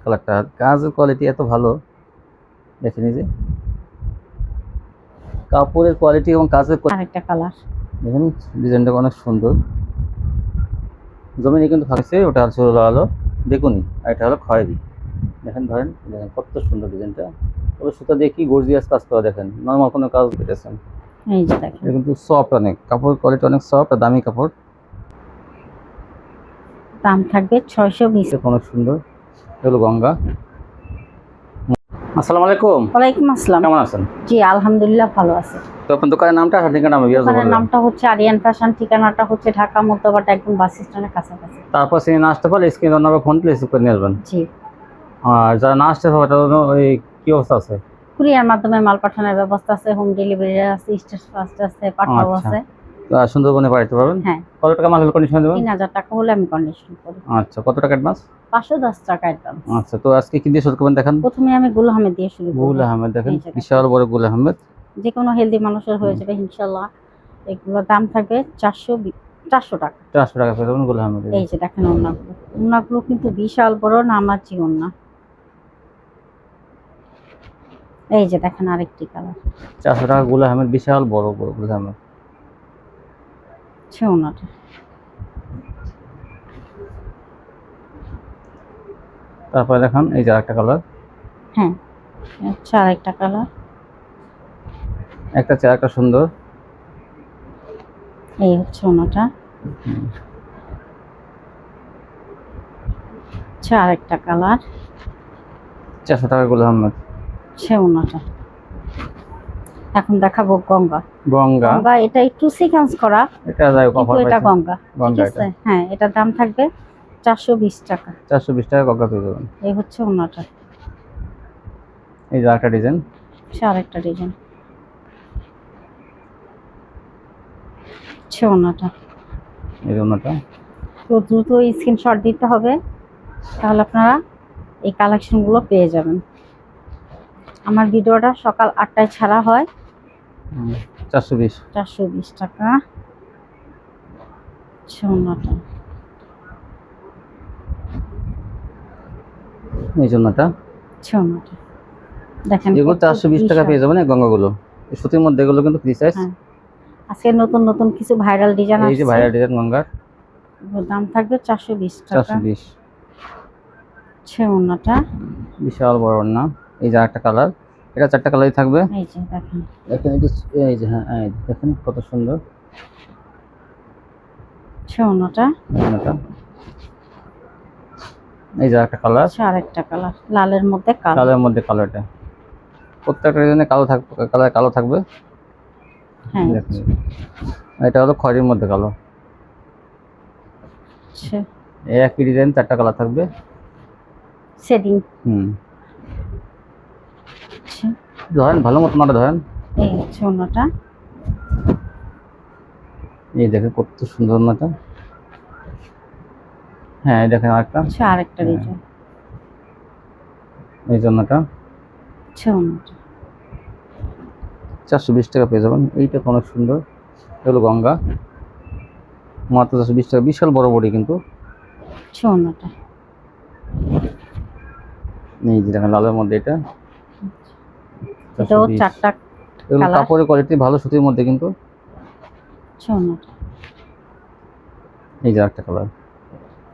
কালারটা, কাজের কোয়ালিটি এত ভালো দেখে নিজে, কাপড়ের কোয়ালিটি এবং কাজের আরেকটা কালার দেখুন, ডিজাইনটা অনেক সুন্দর। জমিনে কিন্তু থাকছে, ওটা হচ্ছে আলো বেগুনি আর এটা হলো খয়েরি। দেখেন ধরেন, দেখেন কত সুন্দর ডিজাইনটা। ওই সুতা দিয়ে কি গর্জিয়াস কাজ করা, দেখেন নর্মাল কোনো কাজ পেতেছেন। এই যে দেখেন, এটা কিন্তু সফট অনেক, কাপড়ের কোয়ালিটি অনেক সফট আর দামি কাপড়। দাম থাকবে 620। অনেক সুন্দর। এগুলো গঙ্গা। আসসালামু আলাইকুম। ওয়ালাইকুম আসসালাম। কেমন আছেন? জি আলহামদুলিল্লাহ ভালো আছে। তো আপনার দোকানের নামটা আর ঠিকানা আমি দোকানের নামটা হচ্ছে আরিয়ান ফ্যাশন, ঠিকানাটা হচ্ছে ঢাকা মধ্যবাটা একদম বাস স্ট্যান্ডের কাছাকাছি। তারপর সে না আসতে পারলে স্ক্রিনে নাম্বার ফোন দিয়ে রিসিভ করে নিয়ে আসবেন। জি। আর যারা না আসতে পারবে তাদের জন্য ওই কি অবস্থা আছে? কুরিয়ার মাধ্যমে মাল পাঠানোর ব্যবস্থা আছে, হোম ডেলিভারি আছে, স্টেজ ফাস্ট আছে, পাঠাও আছে। সুন্দরবনে পাঠাতে পারবেন। হ্যাঁ। কত টাকা মাল কন্ডিশন দেবেন? 3000 টাকা হলে আমি কন্ডিশন করি। আচ্ছা, কত টাকা অ্যাডভান্স? 510 টাকা অ্যাডভান্স। আচ্ছা, তো আজকে কি দিয়ে শুরু করবেন দেখান। প্রথমে আমি গুল আহমেদ দিয়ে শুরু করব। গুল আহমেদ, দেখেন বিশাল বড় গুল আহমেদ। যে কোনো হেলদি মানুষের হয়ে যাবে ইনশাআল্লাহ। এগুলোর দাম থাকবে 400 টাকা। 400 টাকা পেয়ে যাবেন গুল আহমেদ। এই যে দেখেন ওড়নাগুলো কিন্তু বিশাল বড়, নামাজি ওড়না। এই যে দেখেন আরেকটি কালার। 400 টাকা গুল আহমেদ, বিশাল বড় বড় গুল আহমেদ। ওড়নাটা তারপরে দেখেন এই যে আরেকটা কালার। হ্যাঁ, আচ্ছা আরেকটা কালার। একটা চেয়ার, একটা সুন্দর। এই হচ্ছে ওড়নাটা। আচ্ছা আরেকটা কালার। 400 টাকা গুল আহমেদ। ওড়নাটা। এখন দেখাবো গঙ্গা। গঙ্গা, গঙ্গা এটা একটু সিকোয়েন্স করা, এটা যাই কিন্তু এটা গঙ্গা। ঠিক আছে, হ্যাঁ এটার দাম থাকবে 420 টাকা। 420 টাকা গঙ্গা পেয়ে যাবেন। এই হচ্ছে ওড়নাটা। এই যে আরেকটা ডিজাইন। আরেকটা ডিজাইন। ওড়নাটা। এই যে ওড়নাটা। তো দ্রুত স্ক্রিনশট দিতে হবে, তাহলে আপনারা এই কালেকশনগুলো পেয়ে যাবেন। আমার ভিডিওটা সকাল 8টায় ছাড়া হয়। 420 টাকা। ওড়নাটা। এই জন্যটা ওড়নাটা দেখেন, এগুলো 420 টাকা পেয়ে যাবেন। এই গঙ্গাগুলো সুতির মধ্যে, এগুলো কিন্তু ফ্রি সাইজ। আজকে নতুন নতুন কিছু ভাইরাল ডিজাইন আছে। এই যে ভাইরাল ডিজাইন গঙ্গার, দাম থাকবে 420 টাকা। 420। ওড়নাটা বিশাল বড় ওড়না। এই যে আরেকটা কালার, এটা 4টা কালারই থাকবে। এই যে দেখেন, দেখেন এই যে, হ্যাঁ এই দেখেন কত সুন্দর ওড়নাটা। এই যে আরেকটা কালার। আরেকটা কালার, লালের মধ্যে কালো। কালোর মধ্যে কালোটা, প্রত্যেকটা ডিজাইনে কালো থাকবে, কালার কালো থাকবে। হ্যাঁ, এটা হলো খয়েরির মধ্যে কালো। এই একই ডিজাইন 4টা কালার থাকবে। শেডিং। ধরেন ভালো মতো মাটা ধরেন। এই হচ্ছে ওড়নাটা। এই দেখেন কত সুন্দর ওড়নাটা। হ্যাঁ এই দেখেন আরেকটা। আরেকটা ডিজাইন। এই জন্যটা। ওড়নাটা 420 টাকা পেয়ে যাবেন। এইটা অনেক সুন্দর। এগুলো গঙ্গা, মাত্র 420 টাকা। বিশাল বড় বড়ি কিন্তু। ওড়নাটা। এই যে দেখেন লালের মধ্যে, এটা এটাও 4টা এগুলো কাপড়ের কোয়ালিটি ভালো, সুতির মধ্যে কিন্তু। ওড়নাটা। এই যে একটা কালার,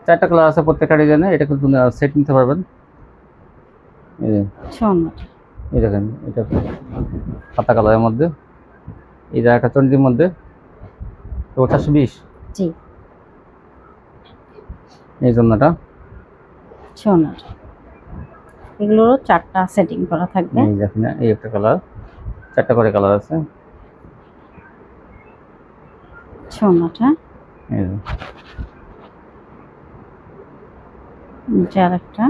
4টা কালার আছে প্রত্যেকটা ডিজাইনে। এটা কিন্তু সেট নিতে পারবেন। এই যে ওড়নাটা। এই দেখেন, এটা পাতা কালারের মধ্যে। এই যে একটা চন্ডির মধ্যে, তো 420। জি। এই জন্যটা। ওড়নাটা। এগুলোরও 4টা সেটিং করা থাকবে। এই দেখেন, এই একটা কালার, 4টা করে কালার আছে। ওড়নাটা। এই যে আরেকটা।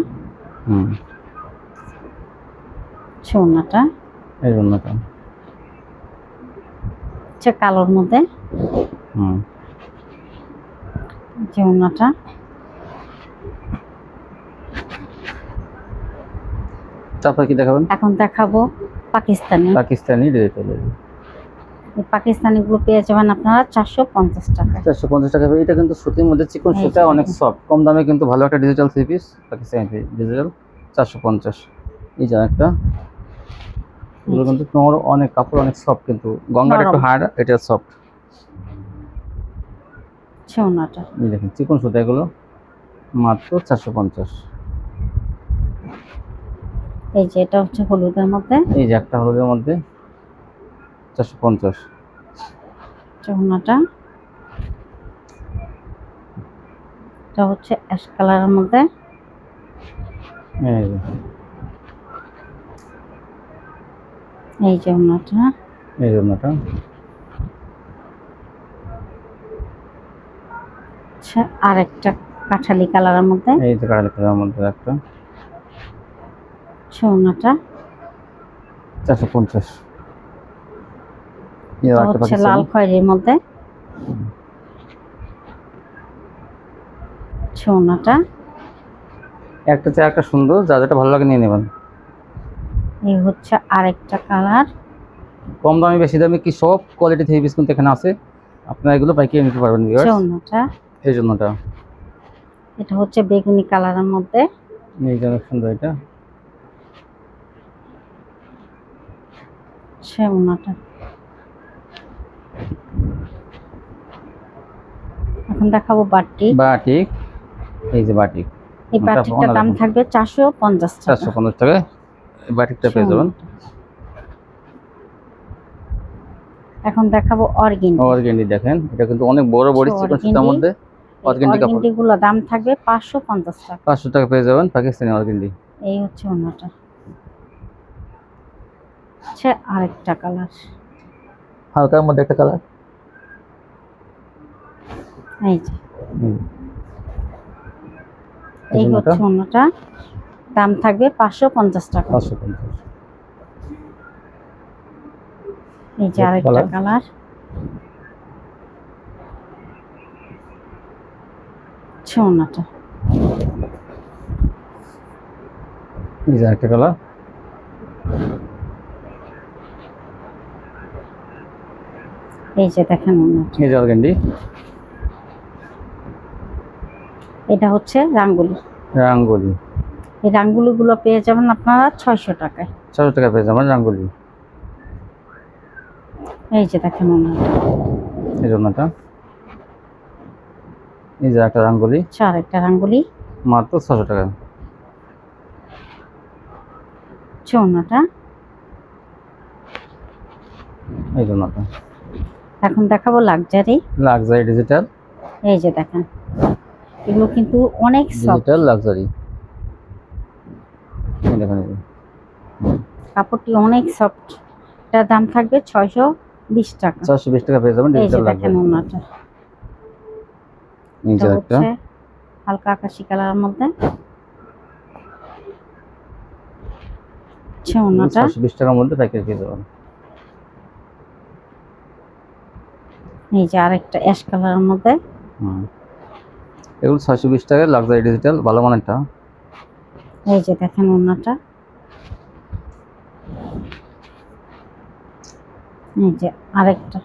ওড়নাটা। এই জন্যটা। কালোর মধ্যে। যে ওড়নাটা। তারপর কি দেখাবেন? এখন দেখাবো পাকিস্তানি। এই পাকিস্তানিগুলো পেয়ে যাবেন আপনারা 450 টাকা। 450 টাকা। এটা কিন্তু সুতির মধ্যে চিকন সুতা, অনেক সফট, কম দামে কিন্তু ভালো একটা digital three piece Pakistani digital. 450। এই যে একটা, এগুলো কিন্তু তোমার অনেক কাপড় অনেক সফট, কিন্তু গঙ্গার একটু নরম। হার্ড, এটা সফট। ওড়নাটা। এই দেখেন চিকন সুতা, এগুলো মাত্র 450। এই যে এটা হচ্ছে হলুদের মধ্যে। এই যে একটা হলুদের মধ্যে 450। ওড়নাটা। এটা হচ্ছে অ্যাশ কালারের মধ্যে। এই যে এই যে ওড়নাটা। এই জন্যটা আচ্ছা, আরেকটা কাঠালি কালারের মধ্যে। এই যে কালার কালারের মধ্যে একটা ওড়নাটা। 450। এই এটা একটা হচ্ছে লাল পাকিস্তানি। খয়েরির মধ্যে। ওড়নাটা। একটা চেয়ে একটা সুন্দর, যা যেটা ভালো লাগে নিয়ে নেবেন। এই হচ্ছে আরেকটা কালার। কম দামি বেশি দামি কি সব কোয়ালিটি থ্রি পিস কিন্তু এখানে আছে, আপনারা এগুলো পাইকারি নিতে পারবেন ভিউয়ার্স। ওড়নাটা। এই জন্যটা এটা হচ্ছে বেগুনি কালারের মধ্যে। এই যে অনেক সুন্দর এটা। ওড়নাটা। এখন দেখাবো বাটিক। বাটিক। এই যে বাটিক, এই বাটিকটার দাম থাকবে 450 টাকা। 450 টাকায় এই বাটিকটা পেয়ে যাবেন। এখন দেখাবো অর্গেন্ডি। অর্গেন্ডি দেখেন, এটা কিন্তু অনেক বড় বড় চিকন সুতার মধ্যে অর্গেন্ডি কাপড়। অর্গেন্ডি গুলো দাম থাকবে 550 টাকা। 500 টাকা পেয়ে যাবেন পাকিস্তানি অর্গেন্ডি। এই হচ্ছে ওড়নাটা। আচ্ছা, আরেকটা কালার। হালকার মধ্যে একটা কালার। এই যে এই হচ্ছে ওড়নাটা, দাম থাকবে 550 টাকা। 550। এই যে আরেকটা কালার। ওড়নাটা। এই যে আরেকটা কালার। এই যে দেখেন ওড়নাটা। এই যে অর্গেন্ডি। এটা হচ্ছে রাঙ্গুলি। রাঙ্গুলি। এই রাঙ্গুলি গুলো পেয়ে যাবেন আপনারা 600 টাকায়। 400 টাকা পেয়ে যাবেন রাঙ্গুলি। এই যে দেখেন ওড়নাটা। এই জন্যটা। এই যে একটা রাঙ্গুলি, আরেকটা রাঙ্গুলি। মাত্র 600 টাকা। ওড়নাটা। এই জন্যটা। এখন দেখাবো লাক্সারি। Luxury digital. এই যে দেখেন, এগুলো কিন্তু অনেক সফট। Digital luxury. এই দেখেন, এই যে কাপড়টি অনেক সফট। এটার দাম থাকবে 620 টাকা। 420 টাকা পেয়ে যাবেন এই যে ডিজিটাল দেখেন লাক্সারি। ওড়নাটা। এই যে এটা একটা হচ্ছে হালকা আকাশি কালারের মধ্যে। ওড়নাটা। 420 টাকার মধ্যে প্যাকেজ পেয়ে যাবেন। এই যে আরেকটা অ্যাশ কালারের মধ্যে। এগুলো 620 টাকায় লাক্সারি ডিজিটাল, ভালো মানেরটা। এই যে দেখেন ওড়নাটা। এই যে আরেকটা।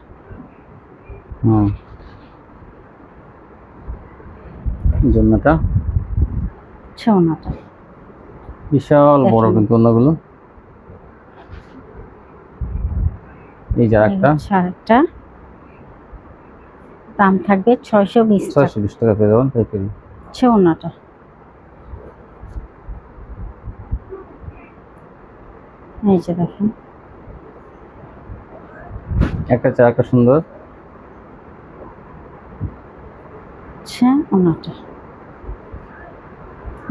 জন্যটা ওড়নাটা। বিশাল বড় কিন্তু অন্যগুলো। এই যে আরেকটা, আরেকটা দাম থাকবে 620 টাকা। 620 টাকা পেয়ে যাবেন পাইকারি। ওড়নাটা। এই যে দেখেন, একটা চা একটা সুন্দর। ওড়নাটা।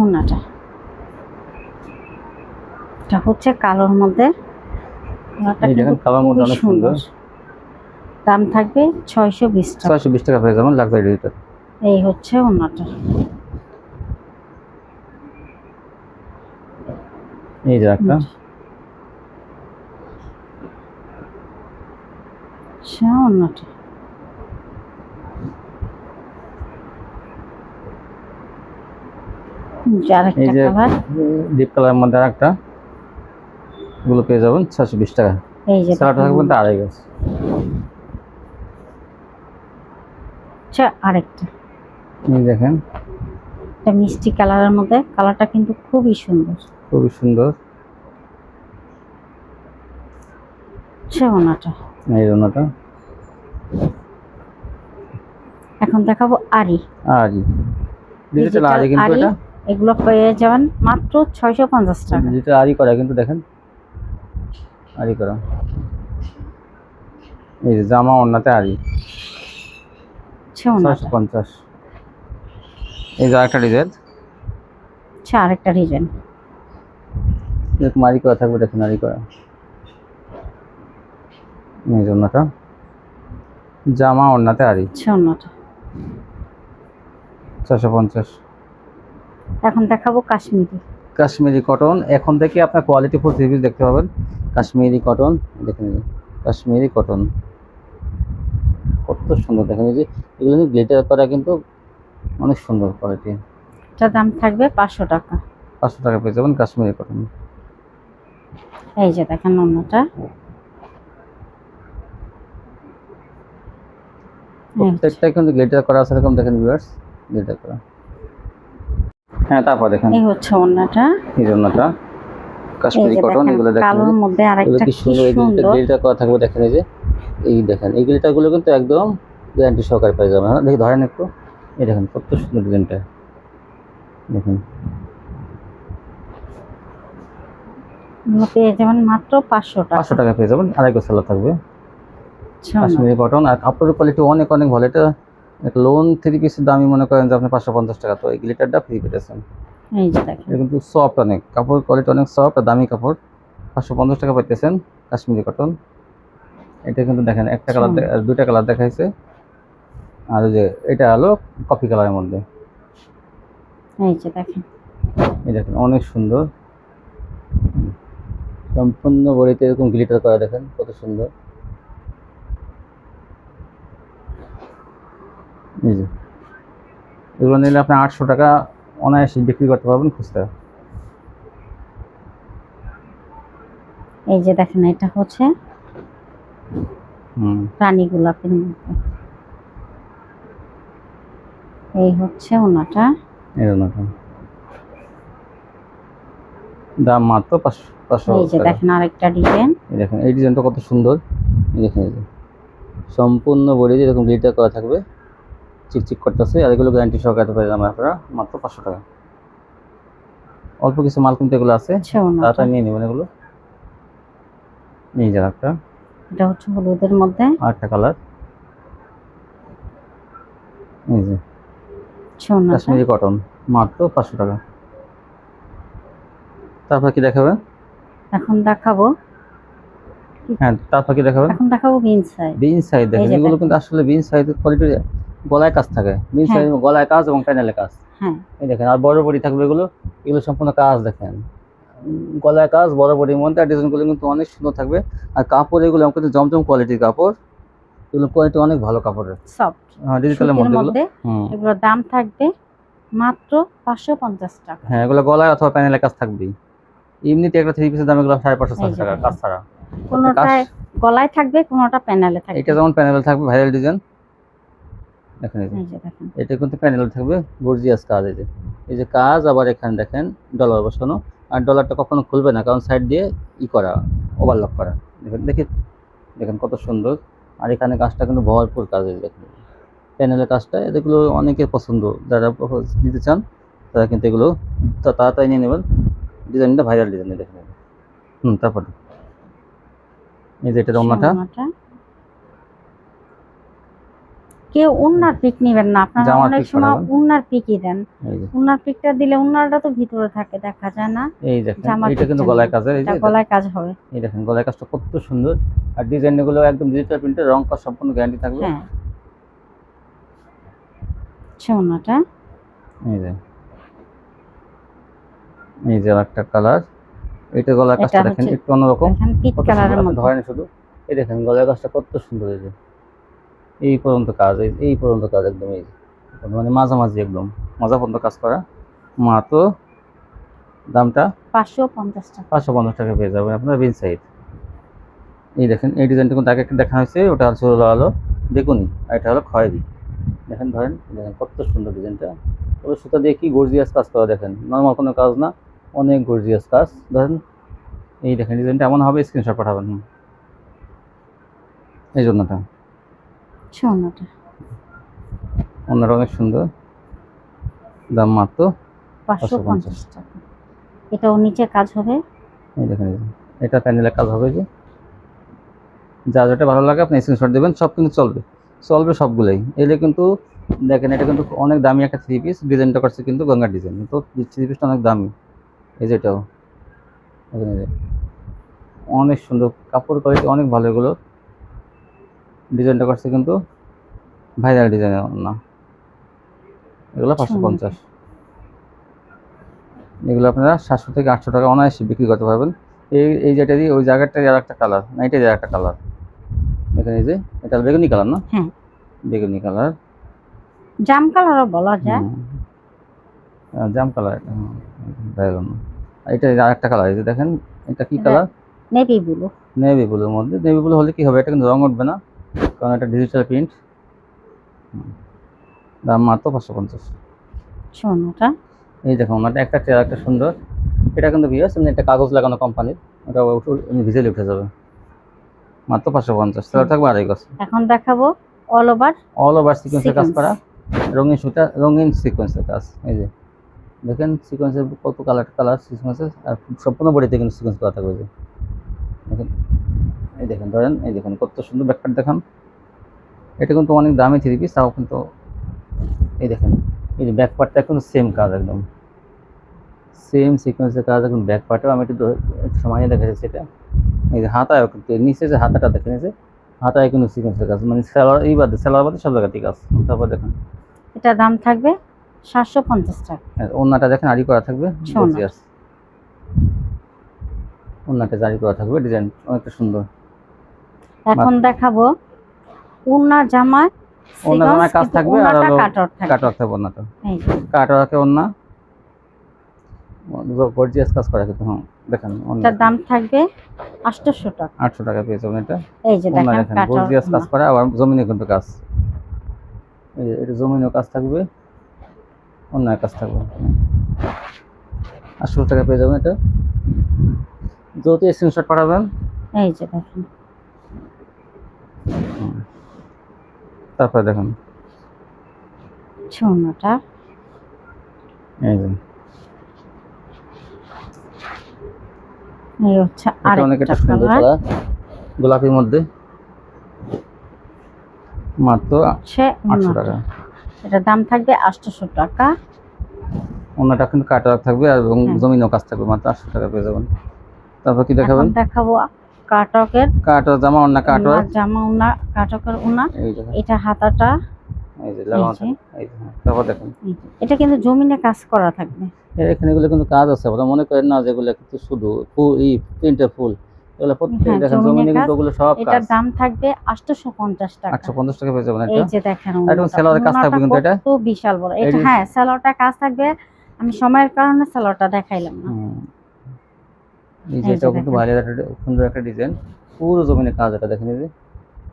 ওড়নাটা। এটা হচ্ছে কালোর মধ্যে। এই দেখেন কালার মধ্যে অনেক সুন্দর। দাম থাকবে 620 টাকা। 620 টাকা পেয়ে যাবেন লাক্সারি ডিজিটাল। এই হচ্ছে ওড়নাটা। এই যে একটা ওড়নাটা। এই যে ডিপ কালারের মধ্যে আরেকটা, এগুলো পেয়ে যাবেন 620 টাকা। এই যে সারাটা থাকবে কিন্তু আড়াই গজ। আরেকটা, এই দেখেন এটা মিষ্টি কালারের মধ্যে। কালারটা কিন্তু খুবই সুন্দর। খুবই সুন্দর। ওনাটা। এই ওনাটা এখন দেখাবো আরি। আরি, ডিজিটাল ডিজিটাল আরি কিন্তু আরি, এটা এগুলো পেয়ে যাবেন মাত্র 650 টাকা। ডিজিটাল আরি করা কিন্তু দেখেন, আরি করা। এই যে জামা ওড়নাতে আরি, ওনাটা 650। এই যে আরেকটা ডিজাইন, আরেকটা ডিজাইন। এরকম আরি করা থাকবে, দেখেন আরি করা। এই যে ওড়নাটা, জামা ওড়নাতে আরি, ওনাটা। 650। এখন দেখাবো কাশ্মীরি। কাশ্মীরি কটন, এখন থেকে আপনার কোয়ালিটি ফুল থ্রি পিস দেখতে পাবেন। কাশ্মীরি কটন দেখেন, এই যে কাশ্মীরি কটন কত সুন্দর, দেখেন এই যে এগুলো কিন্তু গ্লিটার করা, কিন্তু অনেক সুন্দর কোয়ালিটি। এটার দাম থাকবে 500 টাকা। 500 টাকা পেয়ে যাবেন কাশ্মীরি কটন। এই যে দেখেন ওনাটা, প্রত্যেকটা কিন্তু গ্লিটার করা আছে, এরকম দেখেন ভিউয়ার্স, গ্লিটার করা। হ্যাঁ, তারপর দেখেন এই হচ্ছে ওনাটা। এই জন্যটা কাশ্মীরি কটন, এগুলো দেখেন কালোর মধ্যে আরেকটা কি কি সুন্দর, এই সুন্দর। গ্লিটার করা থাকবে, দেখেন এই যে এই দেখেন এই গ্লিটার গুলো কিন্তু একদম গ্যারান্টি সহকারে পেয়ে যাবেন। হ্যাঁ, দেখি ধরেন একটু, এই দেখেন কত সুন্দর ডিজাইনটা, দেখুন এগুলো পেয়ে যাবেন মাত্র 500 টাকা। 500 টাকা পেয়ে যাবেন। আড়াই গজ সালোয়ার থাকবে, কাশ্মীরি কটন। আর কাপড়ের কোয়ালিটি অনেক অনেক ভালো। এটা একটা লোন থ্রি পিসের দামই মনে করেন যে আপনি 550 টাকা, তো এই গ্লিটারটা ফ্রি পেতেছেন। এই যে দেখেন, এটা কিন্তু সফট অনেক, কাপড় কোয়ালিটি অনেক সফট আর দামি কাপড়। 550 টাকা পাইতেছেন কাশ্মীরি কটন। এটা কিন্তু দেখেন একটা কালার, দুইটা কালার দেখাইছে। আর ওই যে এটা হলো কফি কালারের মধ্যে, এই যে দেখেন, এই দেখেন অনেক সুন্দর, সম্পূর্ণ বডিতে এরকম গ্লিটার করা, দেখেন কত সুন্দর। এই যে এগুলো নিলে আপনি 800 টাকা অনায়াসে বিক্রি করতে পারবেন খুচরা। এই যে দেখেন, এটা হচ্ছে রানী গোলাপের মধ্যে। এই হচ্ছে ওনাটা, এই ওনাটা দাম মাত্র 500 এই যে টাকা। দেখেন আরেকটা ডিজাইন। এই দেখেন এই ডিজাইনটা কত সুন্দর, এই দেখেন এই যে সম্পূর্ণ বডিতে এরকম গ্লিটার করা থাকবে, চিকচিক করতেছে। আর এগুলো গ্যারান্টি সহকারে পেয়ে যাবেন আপনারা মাত্র 500 টাকা। অল্প কিছু মাল কিন্তু এগুলো আছে, তাড়াতাড়ি নিয়ে নেবেন এগুলো। এই যে একটা, এটা হচ্ছে হলুদের মধ্যে আরেকটা কালার, এই যে কাশ্মীরি কটন মাত্র 500 টাকা। তারপর কি দেখাবেন? এখন দেখাবো, হ্যাঁ তারপর কি দেখাবেন? এখন দেখাবো বিন সাইড। বিন সাইড দেখেন, এগুলো কিন্তু আসলে বিন সাইডের কোয়ালিটি, গলায় কাজ থাকে, বিন সাইড গলায় কাজ এবং প্যানেলে কাজ। হ্যাঁ, এই দেখেন আর বড় বডি থাকবে এগুলো, এগুলো সম্পূর্ণ কাজ দেখেন, গলায় কাজ, বড় বডির মধ্যে। আর ডিজাইনগুলো কিন্তু অনেক সুন্দর থাকবে। আর কাপড় এগুলো কিন্তু জমজম কোয়ালিটির কাপড়, এগুলো কোয়ালিটি অনেক ভালো কাপড়ের, সফট ডিজিটালের মধ্যে। এগুলোর দাম থাকবে মাত্র 550 টাকা। হ্যাঁ, এগুলো গলায় অথবা প্যানেলে কাজ থাকবেই। এমনিতে একটা থ্রি পিসের দাম এগুলো 550 টাকা কাজ ছাড়া। কোনোটায় গলায় থাকবে, কোনোটা প্যানেলে থাকবে। এটা যেমন প্যানেল থাকবে ভাইরাল ডিজাইন, দেখেন এই যে দেখেন, এটা কিন্তু প্যানেল থাকবে গর্জিয়াস কাজ। এই যে কাজ, আবার এখানে দেখেন ডলার বসানো। আর ডলারটা কখনো খুলবে না, কারণ সাইড দিয়ে করা, ওভারলক করা। দেখেন দেখেন কত সুন্দর। আর এখানে কাজটা কিন্তু ভরপুর কাজ, দেখেন প্যানেলের কাজটা। এগুলো অনেকের পছন্দ, যারা দিতে চান তারা কিন্তু এগুলো তাড়াতাড়ি নিয়ে নেবেন। ডিজাইনটা ভাইরাল ডিজাইন, দেখেন। তারপর এই যে এটা ওন্নাটা, কেউ উন্নার পিক নেবেন না আপনারা, অনেক সময় উন্নার পিকই দেন। উন্নার পিকটা দিলে উন্নারটা তো ভিতরে থাকে, দেখা যায় না। এই দেখেন এটা কিন্তু গলায় কাজের, এই যে গলায় কাজ হবে। এই দেখেন গলায় কাজটা কত সুন্দর। আর ডিজাইনগুলো একদম ডিজিটাল প্রিন্টের, রং কাজ সম্পূর্ণ গ্যারান্টি থাকবে। হ্যাঁ, ওন্নাটা এই যে একটা কালার, এটা গলার কাজটা দেখেন একটু অন্যরকম, পিট কালারের মধ্যে। ধরেন শুধু এই দেখেন গলার কাজটা কত সুন্দর। এই পর্যন্ত কাজ, এই পর্যন্ত কাজ একদম, এই মানে মাঝামাঝি একদম মাজা পর্যন্ত কাজ করা। মাত্র দামটা 550 টাকা। 550 টাকা পেয়ে যাবেন আপনারা বিন সাইড। এই দেখেন এই ডিজাইনটা কিন্তু আগে একটা দেখা হয়েছে, ওটা হলো বেগুনি, আর এটা হলো খয়েরি। দেখেন ধরেন, দেখেন কত সুন্দর ডিজাইনটা। তবে সুতা দিয়ে কি গর্জিয়াস কাজ করা, দেখেন নর্মাল কোনো কাজ না, অনেক গর্জিয়াস কাজ। ধরেন এই দেখেন ডিজাইনটা এমন হবে, স্ক্রিনশট পাঠাবেন। এই জন্যটা সোনাটা অন্যটা অনেক সুন্দর, দাম মাত্র 550 টাকা। এটাও নিচে কাজ হবে। এই দেখেন এই যে, এটা প্যানেলের কাজ হবে যে, যা যেটা ভালো লাগে আপনি স্ক্রিনশট দেবেন, সব কিন্তু চলবে, চলবে সবগুলোই। এলে কিন্তু দেখেন এটা কিন্তু অনেক দামি একটা থ্রি পিস, ডিজাইনটা করছে কিন্তু গঙ্গার ডিজাইন, তো থ্রি পিসটা অনেক দামি। এই যে এটাও দেখেন, এই যে অনেক সুন্দর, কাপড় কোয়ালিটি অনেক ভালো, এগুলো ডিজাইনটা করছে কিন্তু ভাইরাল ডিজাইনের না, এগুলো 550। এগুলো আপনারা 700 থেকে 800 টাকা অনায়াসে বিক্রি করতে পারবেন। এই যেটা দিয়ে ওই জায়গাটায় আর একটা কালার না, এটাই আর একটা কালার দেখেন, এই যে এটা বেগুনি কালার না, হ্যাঁ বেগুনি কালার, জাম কালারও বলা যায়। জাম কালার, এটা ভাইরাল না। এটা আর একটা কালার, এই যে দেখেন এটা কি কালার, নেভি ব্লু। নেভি ব্লুর মধ্যে। নেভি ব্লু হলে কি হবে, এটা কিন্তু রং উঠবে না, কারণ এটা ডিজিটাল প্রিন্ট। দাম মাত্র 550। সোনাটা এই দেখুন ওনাটা একটা চেয়ার একটা সুন্দর, এটা কিন্তু ভিউয়ার্স এমনি একটা কাগজ লাগানো কোম্পানির, ওটা এমনি ভিজেলে উঠে যাবে, মাত্র 550। তাহলে থাকবে আড়াই গজ। এখন দেখাবো অল ওভার সিকোয়েন্সের কাজ করা, রঙিন সুতা, রঙিন সিকোয়েন্সের কাজ। এই যে দেখেন সিকোয়েন্সের কত কালার সিকোয়েন্সের, আর সম্পূর্ণ বডিতে কিন্তু সিকোয়েন্স করা থাকবে। যে দেখেন, এই দেখেন ধরেন, এই দেখেন কত সুন্দর ব্যাকপার্ট দেখান। এটা কিন্তু অনেক দামি থ্রি পিস, তাও কিন্তু এই দেখেন এই যে ব্যাকপার্টটা কিন্তু সেম কাজ, একদম সেম সিকোয়েন্সের কাজ। এখন ব্যাকপার্টেও আমি একটু সময় দেখা যাচ্ছে এটা, এই যে হাতায় কিন্তু নিচে যে হাতাটা দেখে নিয়েছে, হাতায় কিন্তু সিকোয়েন্সের কাজ, মানে সেলার বাদে সব জায়গাতেই কাজ। তারপর দেখেন এটা দাম থাকবে 750 টাকা। ওন্নাটা দেখেন আড়ি করা থাকবে, সোনা। গর্জিয়াস ওন্নাটা জারি করা থাকবে, ডিজাইন অনেকটা সুন্দর। এখন দেখাবো উন্না জামা, ওন্না জামায় কাজ থাকবে আর হলো কাটওয়ার্ক থাকবে। কাটওয়ার্ক থাকবে, ওন্নাটা এই যে কাটওয়ার্কে ওন্না গর্জিয়াস কাজ করা কিন্তু। হ্যাঁ দেখেন এটার দাম থাকবে 800 টাকা। 800 টাকা পেয়ে যাবেন এটা। এই যে ওন্না দেখেন দেখেন গর্জিয়াস কাজ করা, আবার জমিনে কিন্তু কাজ, এই যে এটা জমিনেও কাজ থাকবে, অন্য কাজ থাকবে। 800 টাকা পেয়ে যাবেন এটা, যত স্ক্রিনশট পাঠাবেন। এই যে দেখেন তারপরে দেখেন সোনাটা, এই যে এই হচ্ছে এটা অনেক একটা আরেকটা সুন্দর কালার। কালার, গোলাপির মধ্যে, মাত্র 800 টাকা। এটার দাম থাকবে 800 টাকা। অন্যটা কিন্তু কাটওয়ার্ক থাকবে আর হ্যাঁ। জমিনও কাজ থাকবে, মাত্র 800 টাকা পেয়ে যাবেন। তারপর কি দেখাবেন? এখন দেখাবো কাটওয়ার্কের কাটওয়ার্ক জামা, অন্য কাটওয়ার্ক জামা, উন্না কাটওয়ার্কের উন্না। এই দেখেন, এটা হাতাটা, এই যে লাগানো থাকবে, এই যে হ্যাঁ। তারপর দেখেন এটা কিন্তু জমিনে কাজ করা থাকবে। এখানে এগুলো কিন্তু কাজ আছে, আপনারা মনে করেন না যেগুলো কিন্তু শুধু প্রিন্টের ফুল, এগুলো প্রত্যেক হ্যাঁ, দেখেন জমিনে জমিনে কিন্তু কাজ। ওগুলো সব এটার কাজ। দাম থাকবে 850 টাকা। 850 টাকা পেয়ে যাবেন এই এটা। যে দেখেন আর এটা সেলারের কাজ থাকবে কিন্তু এটা। কত বিশাল বড় এটা। এই- হ্যাঁ, সেলারটা কাজ থাকবে, আমি সময়ের কারণে সেলারটা দেখাইলাম না। এই যে এই যে এটা কিন্তু দেখেন। ভালো একটা সুন্দর একটা ডিজাইন, পুরো জমিনে কাজ, এটা দেখেন এই যে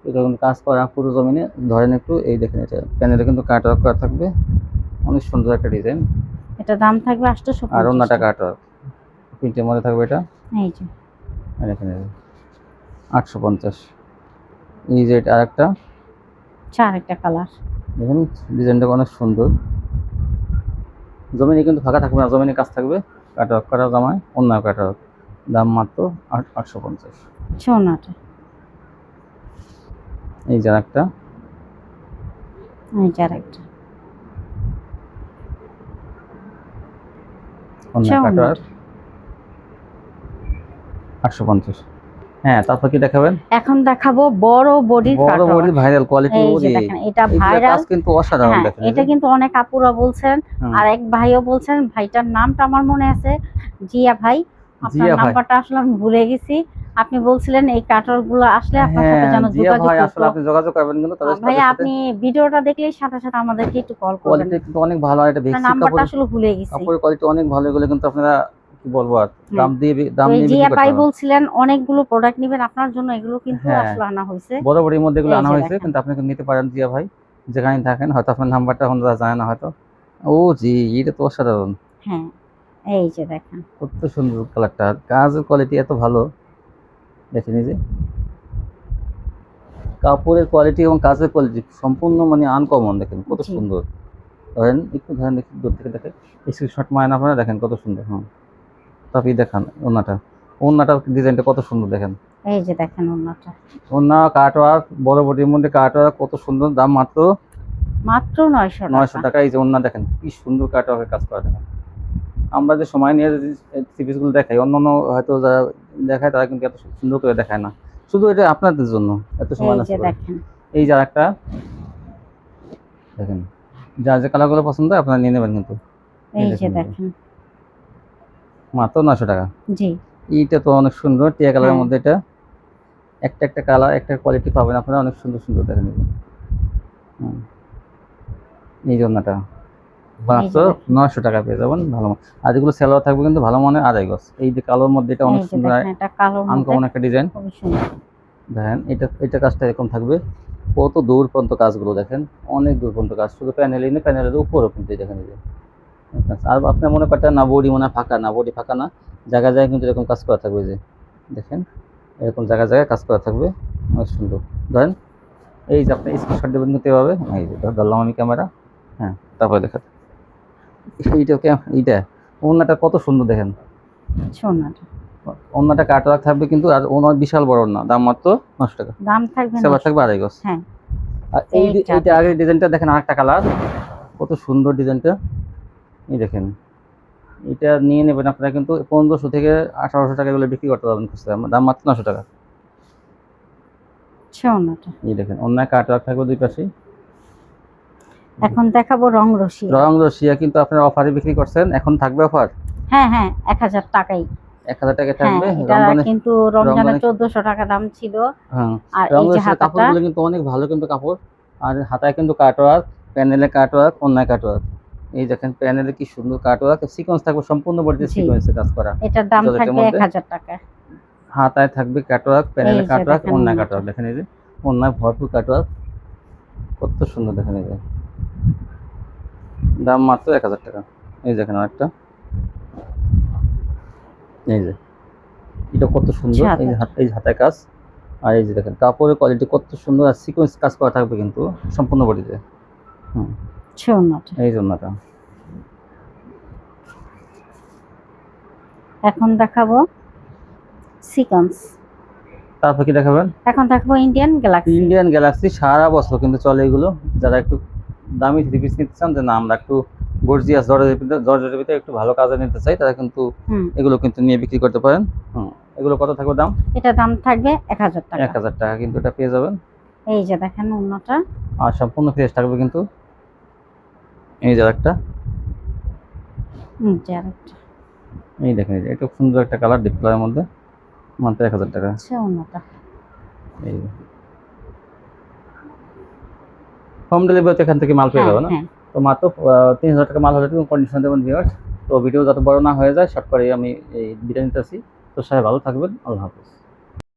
এটা কিন্তু কাজ করা পুরো জমিনে। ধরেন একটু এই দেখেন, এটা প্যানেলে কিন্তু কাটওয়ার্ক করা থাকবে, অনেক সুন্দর একটা ডিজাইন। এটা দাম থাকবে 850 আর অন্যটা টাকা। কাটওয়ার্ক প্রিন্টের মধ্যে থাকবে এটা, এই যে আর এখানে 850। এই যে এটা আরেকটা আরেকটা কালার। দেখুন ডিজাইনটা অনেক সুন্দর, জমিনে কিন্তু ফাঁকা থাকবে না, জমিনে কাজ থাকবে, কাটওয়ার্ক করা জামায়, অন্য কাটওয়ার্ক। দাম মাত্র 850। সোনাটা, এই যে আরেকটা, এই যে আরেকটা অন্য কাটওয়ার্ক 850। হ্যাঁ, তারপর কি দেখাবেন? এখন দেখাবো বড় বডির বড় কাটওয়ার্ক। বডি ভাইরাল কোয়ালিটি, এই যে দেখেন এটা ভাইরাল কাজ কিন্তু অসাধারণ। দেখেন এটা কিন্তু অনেক আপুরা বলছেন, আর এক ভাইও বলছেন, ভাইটার নামটা আমার মনে আছে, জিয়া ভাই। আপনার নাম্বারটা আসলে আমি ভুলে গেছি। আপনি বলছিলেন এই কাটওয়ার্ক গুলো আসলে আপনার সাথে যেন যোগাযোগ করতে। আসলে আপনি যোগাযোগ করবেন কিন্তু তাদের সাথে। ভাই আপনি ভিডিওটা দেখলেই সাথে সাথে আমাদেরকে একটু কল করবেন। কোয়ালিটি কিন্তু অনেক ভালো, এটা বেসিক নাম্বারটা আসলে ভুলে গেছি। কাপড়ের কোয়ালিটি অনেক ভালো, এগুলো কিন্তু আপনারা কি বলবো আর দাম দিয়ে জিয়া ভাই বলছিলেন অনেকগুলো প্রোডাক্ট নেবেন আপনার জন্য, এগুলো কিন্তু আসলে আনা হয়েছে, বড় বড়ির মধ্যে এগুলো আনা হয়েছে, কিন্তু আপনি নিতে পারেন জিয়া ভাই যেখানে থাকেন। হয়তো আপনার নাম্বারটা জানেন না হয়তো। ও জি, এটা তো অসাধারণ। হ্যাঁ, এই যে দেখেন, কত সুন্দর কালারটা, আর কাজের কোয়ালিটি এত ভালো, দেখেন এই যে কাপড়ের কোয়ালিটি এবং কাজের কোয়ালিটি সম্পূর্ণ মানে আনকমন, দেখেন কত জি। সুন্দর। ধরেন একটু ধরেন, দেখি দূর থেকে দেখেন, স্ক্রিনশট মারেন আপনারা, দেখেন কত সুন্দর। হ্যাঁ, তারপরে দেখান ওন্নাটার ডিজাইনটা কত সুন্দর, দেখেন এই যে দেখেন ওন্নাটা, ওন্না কাটওয়ার্ক, বড় বডির মধ্যে কাটওয়ার্ক, কত সুন্দর, দাম মাত্র মাত্র 900 900 টাকা। টাকা। এই যে ওন্না দেখেন কি সুন্দর কাটওয়ার্কের কাজ করা, দেখেন আমরা যে সময় নিয়ে থ্রি পিসগুলো দেখাই, অন্য হয়তো যারা দেখায় তারা কিন্তু এত সুন্দর করে দেখায় না, শুধু এটা আপনাদের জন্য এত সময় এই নষ্ট যে করে। দেখেন, এই যার একটা দেখেন, যার যে কালারগুলো পছন্দ হয় আপনারা নিয়ে নেবেন কিন্তু। এই দেখেন যে এই যে, দেখেন। মাত্র 900 টাকা। জি। এইটা তো অনেক সুন্দর, টিয়া কালারের হ্যাঁ। মধ্যে, এটা একটা একটা কালার, একটা কোয়ালিটি পাবেন আপনারা, অনেক সুন্দর সুন্দর, দেখেন এই যে। হুম, এই জন্যটা মাত্র দেখেন। 900 টাকা পেয়ে যাবেন, ভালো মান। আর এগুলো সেলোয়ার থাকবে কিন্তু ভালো মানের, আড়াই গজ। এই যে কালোর মধ্যে এটা অনেক এই যে সুন্দর, দেখেন, এটা কালোর মধ্যে আনকমন একটা ডিজাইন, খুবই সুন্দর। দেখেন এটা কাজটা এরকম থাকবে, কত দূর পর্যন্ত কাজগুলো দেখেন, অনেক দূর পর্যন্ত কাজ, শুধু প্যানেলই না, প্যানেলের উপরও কিন্তু এই দেখেন এই যে। আর আপনার মনে করতেন না বডি মনে হয় ফাঁকা, না বডি ফাঁকা না, জায়গায় জায়গায় কিন্তু এরকম কাজ করা থাকবে, এই যে দেখেন এরকম জায়গায় জায়গায় কাজ করা থাকবে, অনেক সুন্দর। ধরেন এই যে আপনি স্ক্রিনশট দেবেন কিন্তু এভাবে, এই যে ধরলাম আমি ক্যামেরা, হ্যাঁ তারপরে দেখেন এইটা ওন্নাটা কত সুন্দর, দেখেন সোনাটা ওন্নাটা কাটওয়ার্ক থাকবে কিন্তু, আর ওনার বিশাল বড় ওন্না, দাম মাত্র 900 টাকা। দাম থাকবে সেবার 900 থাকবে আড়াই গজ। হ্যাঁ। আর এইটা এইটা আগের ডিজাইনটা দেখেন, আরেকটা কালার, কত সুন্দর ডিজাইনটা, এই দেখেন এটা নিয়ে নেবেন আপনারা কিন্তু 1500 থেকে 1800 টাকা এগুলো বিক্রি করতে পারবেন খুচরা, দাম মাত্র 900 টাকা। সোনাটা। এই দেখেন অন্য কাটওয়ার্ক থাকবে দুই পাশেই। এখন দেখাবো রং রশি। রং রশিয়া কিন্তু আপনারা অফারে বিক্রি করছেন, এখন থাকবে অফার হ্যাঁ হ্যাঁ, 1000 টাকাই। 1000 টাকা হ্যাঁ, থাকবে। এটা রমজানে কিন্তু রমজানে রমজানে 1400 টাকা দাম ছিল। হ্যাঁ, আর রং এই যে রশিয়ার হাতাটা, কাপড়গুলো কিন্তু অনেক ভালো কিন্তু কাপড়, আর হাতায় কিন্তু কাটওয়ার্ক, প্যানেলে কাটওয়ার্ক, অন্যায় কাটওয়ার্ক, এই দেখেন প্যানেলে কি সুন্দর কাটওয়ার্ক, সিকোয়েন্স থাকবে সম্পূর্ণ বডিতে, জি। সিকোয়েন্সে কাজ করা, এটার দাম জর্জেটের থাকবে মধ্যে। 1000 টাকা। হাতায় থাকবে কাটওয়ার্ক, প্যানেলে এই যে কাটওয়ার্ক, দেখেন অন্যায় ওন্নাটা। কাটওয়ার্ক, দেখেন এই যে অন্যায় ভরপুর কাটওয়ার্ক, কত সুন্দর, দেখেন এই যে দাম মাত্র 1000 টাকা। এই দেখেন আরেকটা, এই যে এটা কত সুন্দর, এই যে এই হাতায় কাজ, আর এই যে দেখেন কাপড়ের কোয়ালিটি কত সুন্দর, আর সিকোয়েন্স কাজ করা থাকবে কিন্তু সম্পূর্ণ বডিতে। হুম, সোনাটা। এই জন্যটা। এখন দেখাবো সিকোয়েন্স। তারপর কি দেখাবেন? এখন দেখাবো ইন্ডিয়ান গ্যালাক্সি। ইন্ডিয়ান গ্যালাক্সি, সারা বছর কিন্তু চলে এগুলো, যারা একটু দামি থ্রি পিস নিতে চান, যে না আমরা একটু গর্জিয়াস জর্জেটের ভিতরে একটু ভালো কাজে নিতে চাই, তারা কিন্তু এগুলো কিন্তু নিয়ে বিক্রি করতে পারেন। এগুলো কত থাকবে দাম? এটা দাম থাকবে 1000 টাকা। 1000 টাকা কিন্তু এটা পেয়ে যাবেন। এই যে দেখেন ওন্নাটা, আর সম্পূর্ণ ফ্রেশ থাকবে কিন্তু। এই যে একটা, যে আরেকটা, এই দেখেন এই যে এটা খুব সুন্দর একটা কালার, ডিপ কালারের মধ্যে, মাত্র 1000 টাকা। ওন্নাটা। এই হোম ডেলিভারিতে এখান থেকে মাল পেয়ে যাবে না? হ্যাঁ। তো মাত্র 3000 টাকা মাল হলে তুমি কন্ডিশন দেবেন ভিউয়ার্স। তো ভিডিও যত বড় না হয়ে যায়, শর্ট করে আমি এই বিদায় নিতেছি। তো সবাই ভালো থাকবেন, আল্লাহ হাফেজ।